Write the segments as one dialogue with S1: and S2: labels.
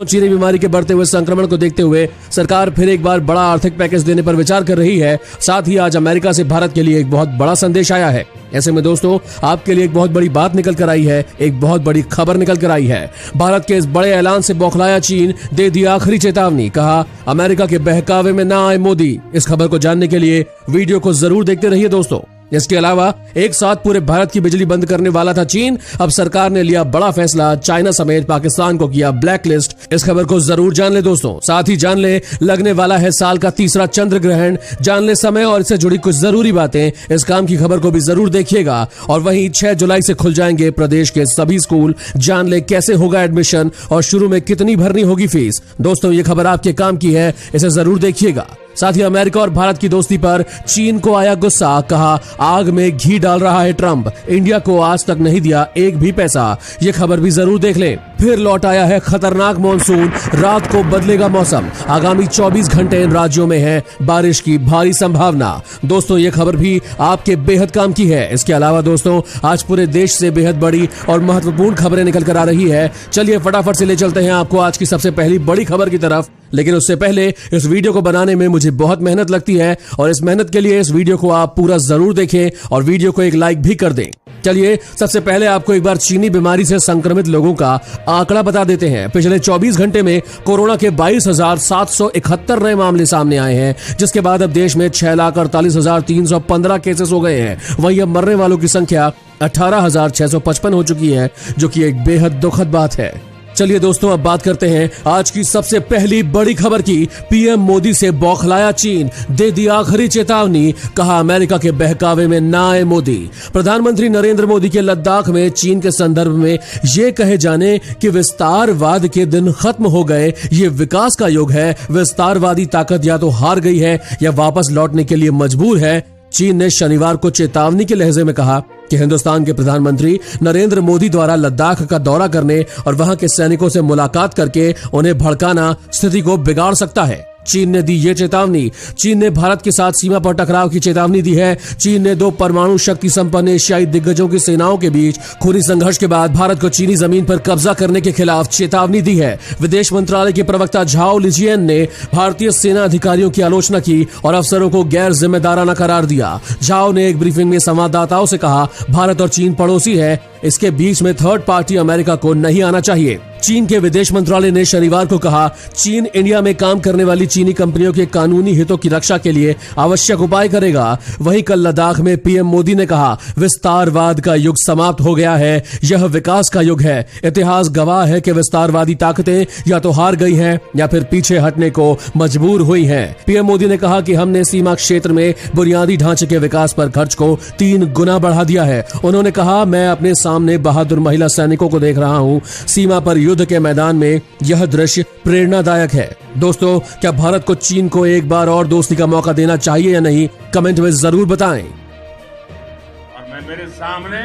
S1: चीनी बीमारी के बढ़ते हुए संक्रमण को देखते हुए सरकार फिर एक बार बड़ा आर्थिक पैकेज देने पर विचार कर रही है। साथ ही आज अमेरिका से भारत के लिए एक बहुत बड़ा संदेश आया है। ऐसे में दोस्तों आपके लिए एक बहुत बड़ी बात निकल कर आई है, एक बहुत बड़ी खबर निकल कर आई है। भारत के इस बड़े ऐलान से बौखलाया चीन, दे दी आखिरी चेतावनी, कहा अमेरिका के बहकावे में ना आए मोदी। इस खबर को जानने के लिए वीडियो को जरूर देखते रहिए दोस्तों। इसके अलावा एक साथ पूरे भारत की बिजली बंद करने वाला था चीन, अब सरकार ने लिया बड़ा फैसला, चाइना समेत पाकिस्तान को किया ब्लैक लिस्ट। इस खबर को जरूर जान ले दोस्तों। साथ ही जान ले लगने वाला है साल का तीसरा चंद्र ग्रहण, जान ले समय और इससे जुड़ी कुछ जरूरी बातें। इस काम की खबर को भी जरूर देखिएगा। और वहीं 6 जुलाई से खुल जाएंगे प्रदेश के सभी स्कूल, जान ले कैसे होगा एडमिशन और शुरू में कितनी भरनी होगी फीस। दोस्तों ये खबर आपके काम की है, इसे जरूर देखिएगा। साथ ही अमेरिका और भारत की दोस्ती पर चीन को आया गुस्सा, कहा आग में घी डाल रहा है ट्रंप, इंडिया को आज तक नहीं दिया एक भी पैसा। ये खबर भी जरूर देख लें। फिर लौट आया है खतरनाक मॉनसून, रात को बदलेगा मौसम, आगामी 24 घंटे इन राज्यों में है बारिश की भारी संभावना। दोस्तों ये खबर भी आपके बेहद काम की है। इसके अलावा दोस्तों आज पूरे देश से बेहद बड़ी और महत्वपूर्ण खबरें निकल कर आ रही है। चलिए फटाफट से ले चलते हैं आपको आज की सबसे पहली बड़ी खबर की तरफ। लेकिन उससे पहले इस वीडियो को बनाने में मुझे बहुत मेहनत लगती है और इस मेहनत के लिए इस वीडियो को आप पूरा जरूर देखें और वीडियो को एक लाइक भी कर दें। चलिए सबसे पहले आपको एक बार चीनी बीमारी से संक्रमित लोगों का आंकड़ा बता देते हैं। पिछले 24 घंटे में कोरोना के 22,771 नए मामले सामने आए हैं, जिसके बाद अब देश में 6,48,315 केसेस हो गए हैं। वहीं अब मरने वालों की संख्या 18,655 हो चुकी है, जो कि एक बेहद दुखद बात है। चलिए दोस्तों अब बात करते हैं आज की सबसे पहली बड़ी खबर की। पीएम मोदी से बौखलाया चीन, दे दी आखिरी चेतावनी, कहा अमेरिका के बहकावे में ना आए मोदी। प्रधानमंत्री नरेंद्र मोदी के लद्दाख में चीन के संदर्भ में ये कहे जाने कि विस्तारवाद के दिन खत्म हो गए, ये विकास का युग है। विस्तारवादी ताकत या तो हार गई है या वापस लौटने के लिए मजबूर है। चीन ने शनिवार को चेतावनी के लहजे में कहा कि हिंदुस्तान के प्रधानमंत्री नरेंद्र मोदी द्वारा लद्दाख का दौरा करने और वहां के सैनिकों से मुलाकात करके उन्हें भड़काना स्थिति को बिगाड़ सकता है। चीन ने दी ये चेतावनी। चीन ने भारत के साथ सीमा पर टकराव की चेतावनी दी है। चीन ने 2 परमाणु शक्ति संपन्न एशियाई दिग्गजों की सेनाओं के बीच खूनी संघर्ष के बाद भारत को चीनी जमीन पर कब्जा करने के खिलाफ चेतावनी दी है। विदेश मंत्रालय के प्रवक्ता झाओ लिजियन ने भारतीय सेना अधिकारियों की आलोचना की और अफसरों को गैर जिम्मेदाराना करार दिया। झाओ ने एक ब्रीफिंग में संवाददाताओं से कहा, भारत और चीन पड़ोसी है, इसके बीच में थर्ड पार्टी अमेरिका को नहीं आना चाहिए। चीन के विदेश मंत्रालय ने शनिवार को कहा, चीन इंडिया में काम करने वाली चीनी कंपनियों के कानूनी हितों की रक्षा के लिए आवश्यक उपाय करेगा। वहीं कल लद्दाख में पीएम मोदी ने कहा, विस्तारवाद का युग समाप्त हो गया है, यह विकास का युग है। इतिहास गवाह है कि विस्तारवादी ताकतें या तो हार गई हैं या फिर पीछे हटने को मजबूर हुई हैं। पीएम मोदी ने कहा कि हमने सीमा क्षेत्र में बुनियादी ढांचे के विकास पर खर्च को 3 गुना बढ़ा दिया है। उन्होंने कहा, मैं अपने सामने बहादुर महिला सैनिकों को देख रहा हूं। सीमा पर युद्ध के मैदान में यह दृश्य प्रेरणादायक है। दोस्तों क्या भारत को चीन को एक बार और दोस्ती का मौका देना चाहिए या नहीं, कमेंट में जरूर बताएं।
S2: और मैं मेरे सामने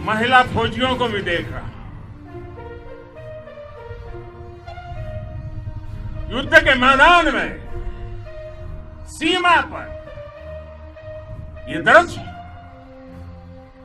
S2: महिला फौजियों को भी देख रहा हूं। युद्ध के मैदान में सीमा पर ये दृश्य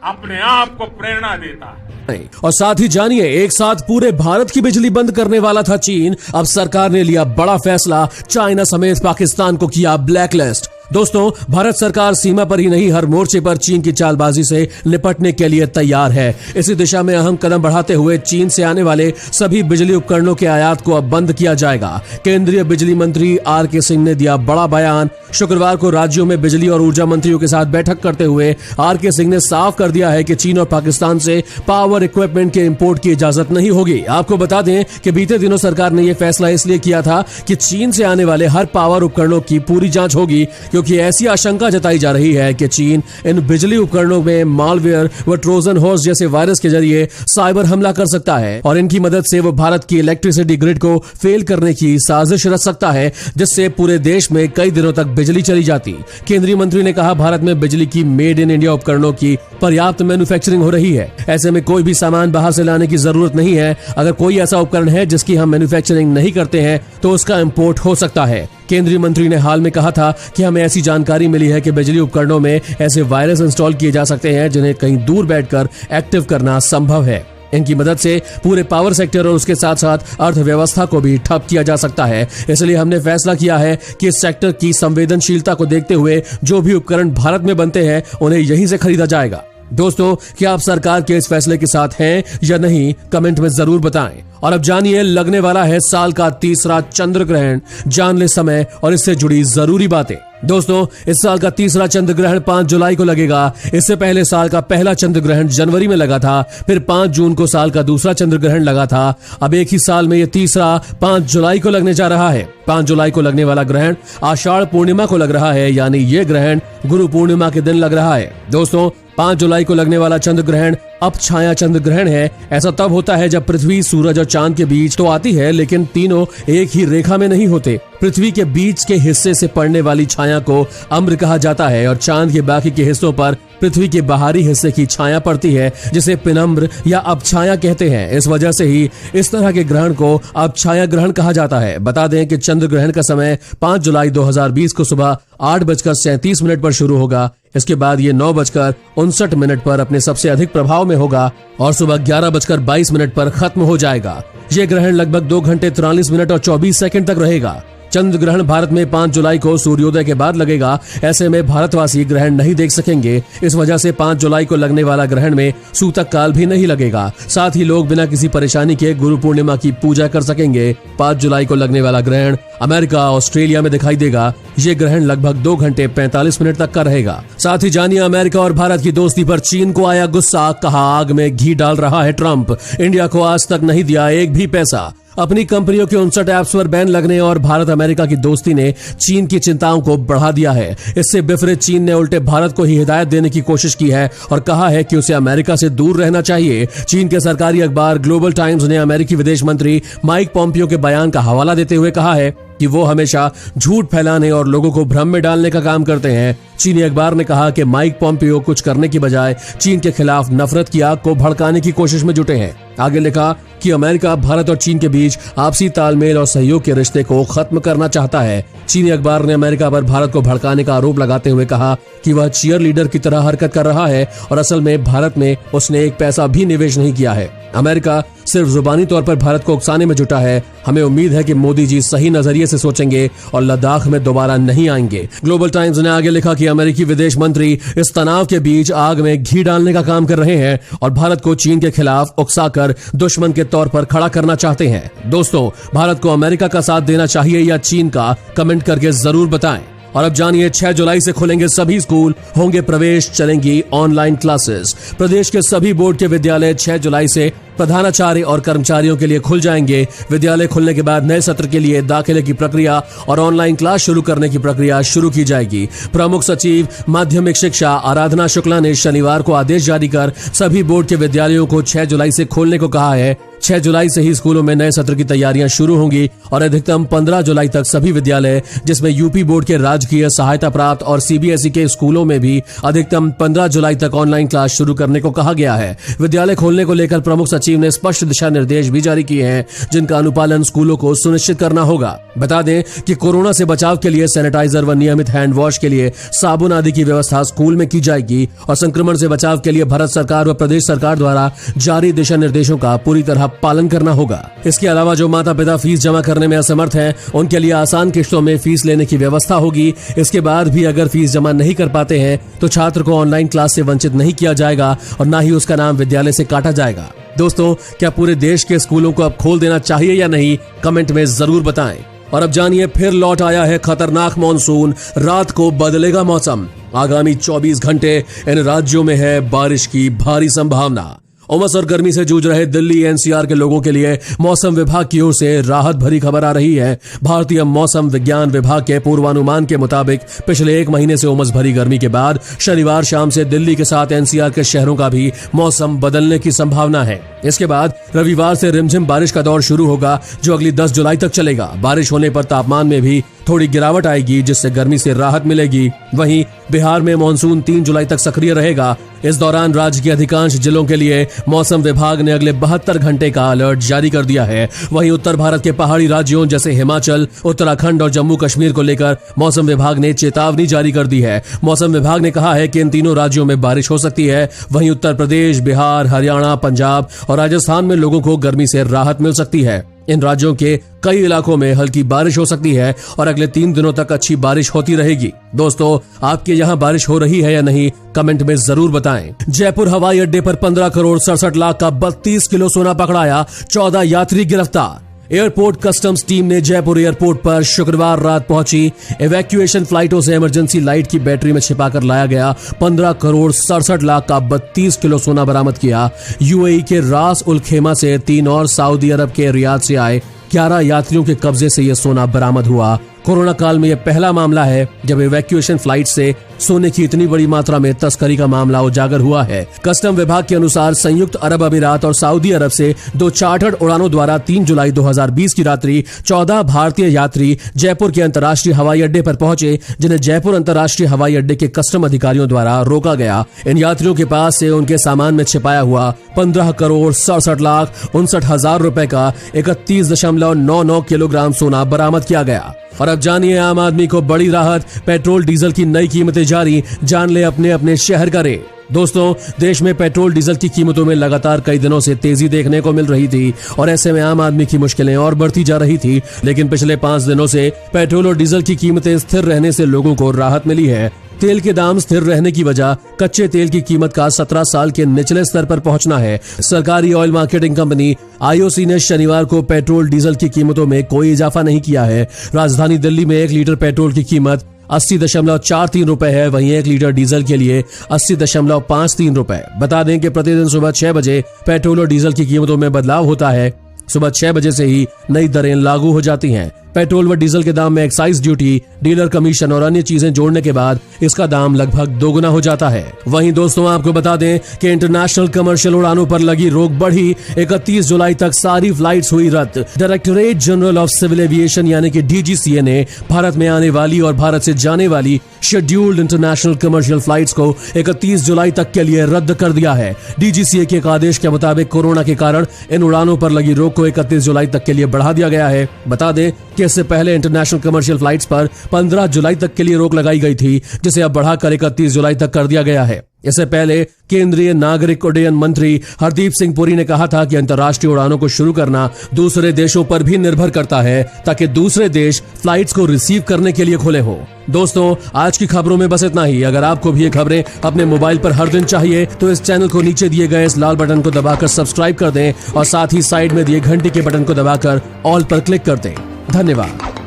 S2: अपने आप को प्रेरणा देता है।
S1: और साथ ही जानिए, एक साथ पूरे भारत की बिजली बंद करने वाला था चीन, अब सरकार ने लिया बड़ा फैसला, चाइना समेत पाकिस्तान को किया ब्लैक लिस्ट। दोस्तों भारत सरकार सीमा पर ही नहीं हर मोर्चे पर चीन की चालबाजी से निपटने के लिए तैयार है। इसी दिशा में अहम कदम बढ़ाते हुए चीन से आने वाले सभी बिजली उपकरणों के आयात को अब बंद किया जाएगा। केंद्रीय बिजली मंत्री आर.के. सिंह ने दिया बड़ा बयान। शुक्रवार को राज्यों में बिजली और ऊर्जा मंत्रियों के साथ बैठक करते हुए आर.के. सिंह ने साफ कर दिया है कि चीन और पाकिस्तान से पावर इक्विपमेंट के इंपोर्ट की इजाजत नहीं होगी। आपको बता दें कि बीते दिनों सरकार ने यह फैसला इसलिए किया था कि चीन से आने वाले हर पावर उपकरणों की पूरी जांच होगी, क्योंकि ऐसी आशंका जताई जा रही है कि चीन इन बिजली उपकरणों में मालवेयर व ट्रोजन हॉर्स जैसे वायरस के जरिए साइबर हमला कर सकता है और इनकी मदद से वो भारत की इलेक्ट्रिसिटी ग्रिड को फेल करने की साजिश रच सकता है, जिससे पूरे देश में कई दिनों तक बिजली चली जाती। केंद्रीय मंत्री ने कहा, भारत में बिजली की मेड इन इंडिया उपकरणों की पर्याप्त मैन्युफैक्चरिंग हो रही है। ऐसे में कोई भी सामान बाहर से लाने की जरूरत नहीं है। अगर कोई ऐसा उपकरण है जिसकी हम मैन्युफैक्चरिंग नहीं करते हैं तो उसका इंपोर्ट हो सकता है। केंद्रीय मंत्री ने हाल में कहा था कि हमें ऐसी जानकारी मिली है कि बिजली उपकरणों में ऐसे वायरस इंस्टॉल किए जा सकते हैं जिन्हें कहीं दूर बैठकर एक्टिव करना संभव है। इनकी मदद से पूरे पावर सेक्टर और उसके साथ साथ अर्थव्यवस्था को भी ठप किया जा सकता है। इसलिए हमने फैसला किया है कि इस सेक्टर की संवेदनशीलता को देखते हुए जो भी उपकरण भारत में बनते हैं उन्हें यहीं से खरीदा जाएगा। दोस्तों, क्या आप सरकार के इस फैसले के साथ हैं या नहीं, कमेंट में जरूर बताएं। और अब जानिए, लगने वाला है साल का तीसरा चंद्र ग्रहण। जान ले समय और इससे जुड़ी जरूरी बातें। दोस्तों, इस साल का तीसरा चंद्र ग्रहण 5 जुलाई को लगेगा। इससे पहले साल का पहला चंद्र ग्रहण जनवरी में लगा था, फिर 5 जून को साल का दूसरा चंद्र ग्रहण लगा था। अब एक ही साल में ये तीसरा 5 जुलाई को लगने जा रहा है। 5 जुलाई को लगने वाला ग्रहण आषाढ़ पूर्णिमा को लग रहा है, यानी ये ग्रहण गुरु पूर्णिमा के दिन लग रहा है। दोस्तों, 5 जुलाई को लगने वाला चंद्र ग्रहण अब छाया चंद्र ग्रहण है। ऐसा तब होता है जब पृथ्वी, सूरज और चांद के बीच तो आती है, लेकिन तीनों एक ही रेखा में नहीं होते। पृथ्वी के बीच के हिस्से से पड़ने वाली छाया को अम्र कहा जाता है और चांद के बाकी के हिस्सों पर पृथ्वी के बाहरी हिस्से की छाया पड़ती है, जिसे पिनम्र या अपछाया कहते हैं। इस वजह से ही इस तरह के ग्रहण को अपछाया ग्रहण कहा जाता है। बता दें कि चंद्र ग्रहण का समय 5 जुलाई 2020 को सुबह 8:37 पर शुरू होगा। इसके बाद ये 9:59 पर अपने सबसे अधिक प्रभाव में होगा और सुबह 11:22 पर खत्म हो जाएगा। ये ग्रहण लगभग 2 घंटे 43 मिनट और 24 सेकंड तक रहेगा। चंद्र ग्रहण भारत में 5 जुलाई को सूर्योदय के बाद लगेगा। ऐसे में भारतवासी ग्रहण नहीं देख सकेंगे। इस वजह से 5 जुलाई को लगने वाला ग्रहण में सूतक काल भी नहीं लगेगा। साथ ही लोग बिना किसी परेशानी के गुरु पूर्णिमा की पूजा कर सकेंगे। 5 जुलाई को लगने वाला ग्रहण अमेरिका, ऑस्ट्रेलिया में दिखाई देगा। ये ग्रहण लगभग 2 घंटे 45 मिनट तक का रहेगा। साथ ही जानिए, अमेरिका और भारत की दोस्ती पर चीन को आया गुस्सा। कहा, आग में घी डाल रहा है ट्रंप। इंडिया को आज तक नहीं दिया एक भी पैसा। अपनी कंपनियों के 59 ऐप्स पर बैन लगने और भारत अमेरिका की दोस्ती ने चीन की चिंताओं को बढ़ा दिया है। इससे बिफरे चीन ने उल्टे भारत को ही हिदायत देने की कोशिश की है और कहा है कि उसे अमेरिका से दूर रहना चाहिए। चीन के सरकारी अखबार ग्लोबल टाइम्स ने अमेरिकी विदेश मंत्री माइक पॉम्पियो के बयान का हवाला देते हुए कहा है कि वो हमेशा झूठ फैलाने और लोगों को भ्रम में डालने का काम करते हैं। चीनी अखबार ने कहा कि माइक पॉम्पियो कुछ करने की बजाय चीन के खिलाफ नफरत की आग को भड़काने की कोशिश में जुटे हैं। आगे लिखा कि अमेरिका भारत और चीन के बीच आपसी तालमेल और सहयोग के रिश्ते को खत्म करना चाहता है। चीनी अखबार ने अमेरिका पर भारत को भड़काने का आरोप लगाते हुए कहा कि वह चीयर लीडर की तरह हरकत कर रहा है और असल में भारत में उसने एक पैसा भी निवेश नहीं किया है। अमेरिका सिर्फ जुबानी तौर पर भारत को उकसाने में जुटा है। हमें उम्मीद है कि मोदी जी सही नजरिए से सोचेंगे और लद्दाख में दोबारा नहीं आएंगे। ग्लोबल टाइम्स ने आगे लिखा कि अमेरिकी विदेश मंत्री इस तनाव के बीच आग में घी डालने का काम कर रहे हैं और भारत को चीन के खिलाफ उकसाकर दुश्मन के तौर पर खड़ा करना चाहते हैं। दोस्तों, भारत को अमेरिका का साथ देना चाहिए या चीन का, कमेंट करके जरूर बताएं। और अब जानिए, 6 जुलाई से खुलेंगे सभी स्कूल, होंगे प्रवेश, चलेंगी ऑनलाइन क्लासेस। प्रदेश के सभी बोर्ड के विद्यालय 6 जुलाई से प्रधानाचार्य और कर्मचारियों के लिए खुल जाएंगे। विद्यालय खुलने के बाद नए सत्र के लिए दाखिले की प्रक्रिया और ऑनलाइन क्लास शुरू करने की प्रक्रिया शुरू की जाएगी। प्रमुख सचिव माध्यमिक शिक्षा आराधना शुक्ला ने शनिवार को आदेश जारी कर सभी बोर्ड के विद्यालयों को 6 जुलाई से खोलने को कहा है। 6 जुलाई से ही स्कूलों में नए सत्र की तैयारियां शुरू होंगी और अधिकतम 15 जुलाई तक सभी विद्यालय, जिसमें यूपी बोर्ड के राजकीय सहायता प्राप्त और सीबीएसई के स्कूलों में भी अधिकतम 15 जुलाई तक ऑनलाइन क्लास शुरू करने को कहा गया है। विद्यालय खोलने को लेकर प्रमुख सचिव ने स्पष्ट दिशा निर्देश भी जारी किए हैं, जिनका अनुपालन स्कूलों को सुनिश्चित करना होगा। बता दें कि कोरोना से बचाव के लिए सैनिटाइजर व नियमित हैंड वॉश के लिए साबुन आदि की व्यवस्था स्कूल में की जाएगी और संक्रमण से बचाव के लिए भारत सरकार व प्रदेश सरकार द्वारा जारी दिशा निर्देशों का पूरी तरह पालन करना होगा। इसके अलावा जो माता पिता फीस जमा करने में असमर्थ हैं, उनके लिए आसान किश्तों में फीस लेने की व्यवस्था होगी। इसके बाद भी अगर फीस जमा नहीं कर पाते हैं तो छात्र को ऑनलाइन क्लास से वंचित नहीं किया जाएगा और न ही उसका नाम विद्यालय से काटा जाएगा। दोस्तों, क्या पूरे देश के स्कूलों को अब खोल देना चाहिए या नहीं, कमेंट में जरूर बताएं। और अब जानिए, फिर लौट आया है खतरनाक मॉनसून। रात को बदलेगा मौसम। आगामी 24 घंटे इन राज्यों में है बारिश की भारी संभावना। उमस और गर्मी से जूझ रहे दिल्ली एनसीआर के लोगों के लिए मौसम विभाग की ओर से राहत भरी खबर आ रही है। भारतीय मौसम विज्ञान विभाग के पूर्वानुमान के मुताबिक पिछले 1 महीने से उमस भरी गर्मी के बाद शनिवार शाम से दिल्ली के साथ एनसीआर के शहरों का भी मौसम बदलने की संभावना है। इसके बाद रविवार से रिमझिम बारिश का दौर शुरू होगा, जो अगली 10 जुलाई तक चलेगा। बारिश होने पर तापमान में भी थोड़ी गिरावट आएगी, जिससे गर्मी से राहत मिलेगी। वहीं बिहार में मानसून 3 जुलाई तक सक्रिय रहेगा। इस दौरान राज्य के अधिकांश जिलों के लिए मौसम विभाग ने अगले 72 घंटे का अलर्ट जारी कर दिया है। वहीं उत्तर भारत के पहाड़ी राज्यों जैसे हिमाचल, उत्तराखंड और जम्मू कश्मीर को लेकर मौसम विभाग ने चेतावनी जारी कर दी है। मौसम विभाग ने कहा है कि इन तीनों राज्यों में बारिश हो सकती है। वहीं उत्तर प्रदेश, बिहार, हरियाणा, पंजाब और राजस्थान में लोगों को गर्मी से राहत मिल सकती है। इन राज्यों के कई इलाकों में हल्की बारिश हो सकती है और अगले 3 दिनों तक अच्छी बारिश होती रहेगी। दोस्तों, आपके यहाँ बारिश हो रही है या नहीं, कमेंट में जरूर बताएं। जयपुर हवाई अड्डे पर 15 करोड़ 67 लाख का 32 किलो सोना पकड़ाया, 14 यात्री गिरफ्तार। एयरपोर्ट कस्टम्स टीम ने जयपुर एयरपोर्ट पर शुक्रवार रात पहुंची इवैक्यूएशन फ्लाइटों से इमरजेंसी लाइट की बैटरी में छिपाकर लाया गया 15 करोड़ 67 लाख का 32 किलो सोना बरामद किया। यूएई के रास उल खेमा से 3 और सऊदी अरब के रियाद से आए 11 यात्रियों के कब्जे से यह सोना बरामद हुआ। कोरोना काल में यह पहला मामला है जब इवैक्यूएशन फ्लाइट से सोने की इतनी बड़ी मात्रा में तस्करी का मामला उजागर हुआ है। कस्टम विभाग के अनुसार संयुक्त अरब अमीरात और सऊदी अरब से 2 चार्टर्ड उड़ानों द्वारा 3 जुलाई 2020 की रात्रि 14 भारतीय यात्री जयपुर के अंतर्राष्ट्रीय हवाई अड्डे पर पहुंचे, जिन्हें जयपुर अंतर्राष्ट्रीय हवाई अड्डे के कस्टम अधिकारियों द्वारा रोका गया। इन यात्रियों के पास से उनके सामान में छिपाया हुआ 15 करोड़ 67 लाख 59 हजार रुपए का 31.99 किलोग्राम सोना बरामद किया गया। और अब जानिए आम आदमी को बड़ी राहत, पेट्रोल डीजल की नई कीमतें जारी, जान ले अपने अपने शहर का रेट। दोस्तों, देश में पेट्रोल डीजल की कीमतों में लगातार कई दिनों से तेजी देखने को मिल रही थी और ऐसे में आम आदमी की मुश्किलें और बढ़ती जा रही थी। लेकिन पिछले 5 दिनों से पेट्रोल और डीजल की कीमतें स्थिर रहने से लोगों को राहत मिली है। तेल के दाम स्थिर रहने की वजह कच्चे तेल की कीमत का 17 साल के निचले स्तर पर पहुंचना है। सरकारी ऑयल मार्केटिंग कंपनी आईओसी ने शनिवार को पेट्रोल डीजल की कीमतों में कोई इजाफा नहीं किया है। राजधानी दिल्ली में 1 लीटर पेट्रोल की कीमत 80.43 रुपए है। वहीं 1 लीटर डीजल के लिए 80.53 रुपए। बता दें कि प्रतिदिन सुबह 6 बजे पेट्रोल और डीजल की कीमतों में बदलाव होता है। सुबह 6 बजे से ही नई दरें लागू हो जाती हैं। पेट्रोल व डीजल के दाम में एक्साइज ड्यूटी, डीलर कमीशन और अन्य चीजें जोड़ने के बाद इसका दाम लगभग दोगुना हो जाता है। वहीं दोस्तों, आपको बता दें कि इंटरनेशनल कमर्शियल उड़ानों पर लगी रोक बढ़ी। 31 जुलाई तक सारी फ्लाइट्स हुई रद्द। Directorate General of Civil Aviation यानी कि डीजीसीए ने भारत में आने वाली और भारत से जाने वाली शेड्यूल्ड इंटरनेशनल कमर्शियल फ्लाइट्स को 31 जुलाई तक के लिए रद्द कर दिया है। डीजीसीए के एक आदेश के मुताबिक कोरोना के कारण इन उड़ानों पर लगी रोक को 31 जुलाई तक के लिए बढ़ा दिया गया है। बता दें कि इससे पहले इंटरनेशनल कमर्शियल फ्लाइट्स पर 15 जुलाई तक के लिए रोक लगाई गई थी, जिसे अब बढ़ाकर 31 जुलाई तक कर दिया गया है। इससे पहले केंद्रीय नागरिक उड्डयन मंत्री हरदीप सिंह पुरी ने कहा था कि अंतर्राष्ट्रीय उड़ानों को शुरू करना दूसरे देशों पर भी निर्भर करता है, ताकि दूसरे देश फ्लाइट्स को रिसीव करने के लिए खुले हों। दोस्तों, आज की खबरों में बस इतना ही। अगर आपको भी ये खबरें अपने मोबाइल पर हर दिन चाहिए तो इस चैनल को नीचे दिए गए इस लाल बटन को दबाकर सब्सक्राइब कर दें और साथ ही साइड में दिए घंटी के बटन को दबाकर ऑल पर क्लिक कर दें। धन्यवाद।